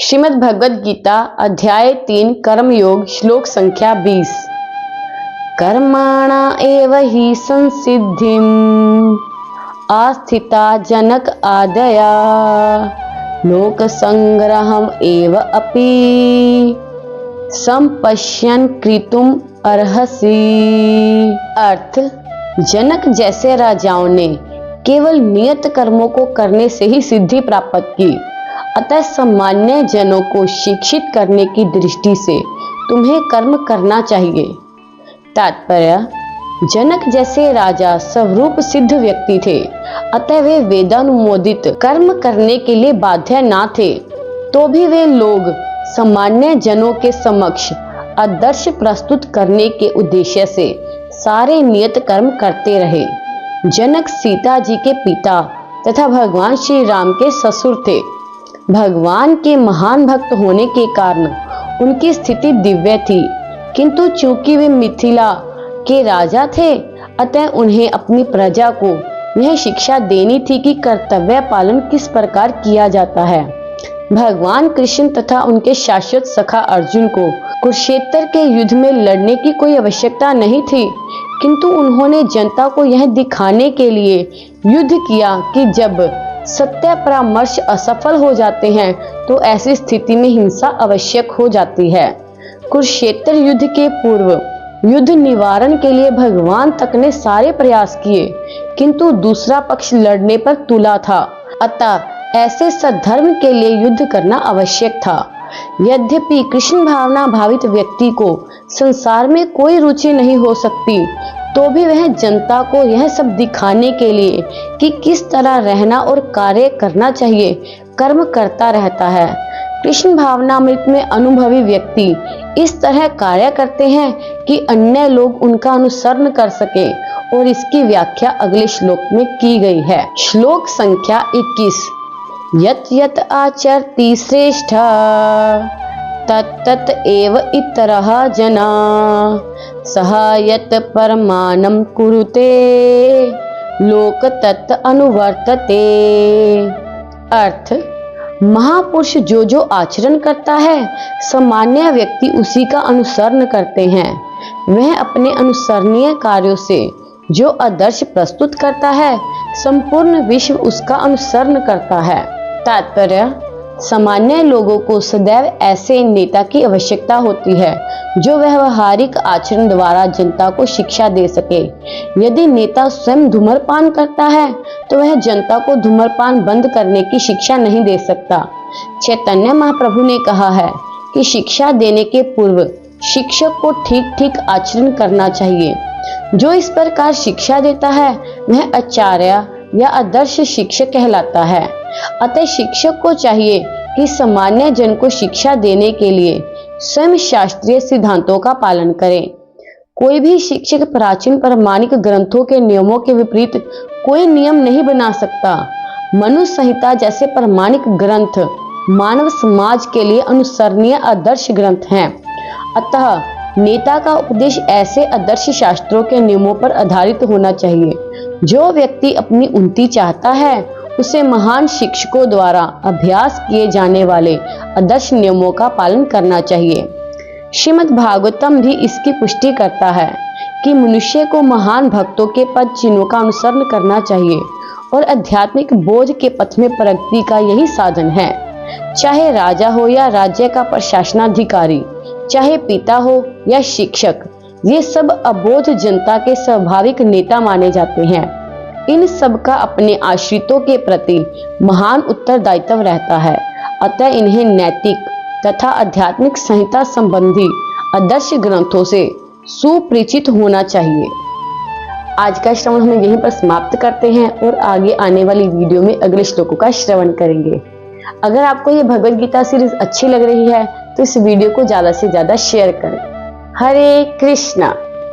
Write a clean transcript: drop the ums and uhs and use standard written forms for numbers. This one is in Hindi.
श्रीमद् भगवद गीता अध्याय 3 कर्मयोग श्लोक संख्या 20। कर्माणा एव हि संसिद्धिम् आस्थिता जनक आदया लोक संग्रहम एव अपि संपश्यन् कृतुम अर्हसि। अर्थ, जनक जैसे राजाओं ने केवल नियत कर्मों को करने से ही सिद्धि प्राप्त की, अतः सामान्य जनों को शिक्षित करने की दृष्टि से तुम्हें कर्म करना चाहिए। तात्पर्य, जनक जैसे राजा स्वरूप सिद्ध व्यक्ति थे, अतः वे वेदानुमोदित कर्म करने के लिए बाध्य ना थे, तो भी वे लोग सामान्य जनों के समक्ष आदर्श प्रस्तुत करने के उद्देश्य से सारे नियत कर्म करते रहे। जनक सीता जी के पिता तथा भगवान श्री राम के ससुर थे। भगवान के महान भक्त होने के कारण उनकी स्थिति दिव्य थी, किंतु चूंकि वे मिथिला के राजा थे, अतः उन्हें अपनी प्रजा को यह शिक्षा देनी थी कि कर्तव्य पालन किस प्रकार किया जाता है। भगवान कृष्ण तथा उनके शाश्वत सखा अर्जुन को कुरुक्षेत्र के युद्ध में लड़ने की कोई आवश्यकता नहीं थी, किंतु उन्होंने जनता को यह दिखाने के लिए युद्ध किया कि जब सत्य परामर्श असफल हो जाते हैं तो ऐसी स्थिति में हिंसा आवश्यक हो जाती है। कुरुक्षेत्र युद्ध के पूर्व युद्ध निवारण के लिए भगवान तक ने सारे प्रयास किए, किंतु दूसरा पक्ष लड़ने पर तुला था, अतः ऐसे सद्धर्म के लिए युद्ध करना आवश्यक था। यद्यपि कृष्ण भावना भावित व्यक्ति को संसार में कोई रुचि नहीं हो सकती, तो भी वह जनता को यह सब दिखाने के लिए कि किस तरह रहना और कार्य करना चाहिए कर्म करता रहता है। कृष्ण भावनामृत में अनुभवी व्यक्ति इस तरह कार्य करते हैं कि अन्य लोग उनका अनुसरण कर सके, और इसकी व्याख्या अगले श्लोक में की गई है। श्लोक संख्या 21। यत यत आचरति श्रेष्ठ तत्तत एव इतरः जना सह यत परमानं कुरुते लोक तत् अनुवर्तते। अर्थ, महापुरुष जो आचरण करता है, सामान्य व्यक्ति उसी का अनुसरण करते हैं। वह अपने अनुसरणीय कार्यों से जो आदर्श प्रस्तुत करता है, संपूर्ण विश्व उसका अनुसरण करता है। तात्पर्य, सामान्य लोगों को सदैव ऐसे नेता की आवश्यकता होती है जो व्यवहारिक आचरण द्वारा जनता को शिक्षा दे सके। यदि नेता स्वयं धूम्रपान करता है तो वह जनता को धूम्रपान बंद करने की शिक्षा नहीं दे सकता। चैतन्य महाप्रभु ने कहा है कि शिक्षा देने के पूर्व शिक्षक को ठीक ठीक आचरण करना चाहिए। जो इस प्रकार शिक्षा देता है वह आचार्य या आदर्श शिक्षक कहलाता है। अतः शिक्षक को चाहिए कि सामान्य जन को शिक्षा देने के लिए स्वयं शास्त्रीय सिद्धांतों का पालन करे। कोई भी शिक्षक प्राचीन प्रामाणिक ग्रंथों के नियमों के विपरीत कोई नियम नहीं बना सकता। मनु संहिता जैसे प्रामाणिक ग्रंथ मानव समाज के लिए अनुसरणीय आदर्श ग्रंथ हैं। अतः नेता का उपदेश ऐसे आदर्श शास्त्रों के नियमों पर आधारित होना चाहिए। जो व्यक्ति अपनी उन्नति चाहता है, उसे महान शिक्षकों द्वारा अभ्यास किए जाने वाले आदर्श नियमों का पालन करना चाहिए। श्रीमद् भागवतम भी इसकी पुष्टि करता है कि मनुष्य को महान भक्तों के पद चिन्हों का अनुसरण करना चाहिए, और आध्यात्मिक बोध के पथ में प्रगति का यही साधन है। चाहे राजा हो या राज्य का प्रशासनाधिकारी, चाहे पिता हो या शिक्षक, ये सब अबोध जनता के स्वाभाविक नेता माने जाते हैं। इन सब का अपने आश्रितों के प्रति महान उत्तरदायित्व रहता है, अतः इन्हें नैतिक तथा आध्यात्मिक संहिता संबंधी आदर्श ग्रंथों से सुपरिचित होना चाहिए। आज का श्रवण हम यहीं पर समाप्त करते हैं और आगे आने वाली वीडियो में अगले श्लोकों का श्रवण करेंगे। अगर आपको ये भगवद गीता सीरीज अच्छी लग रही है तो इस वीडियो को ज्यादा से ज्यादा शेयर करें। हरे कृष्णा।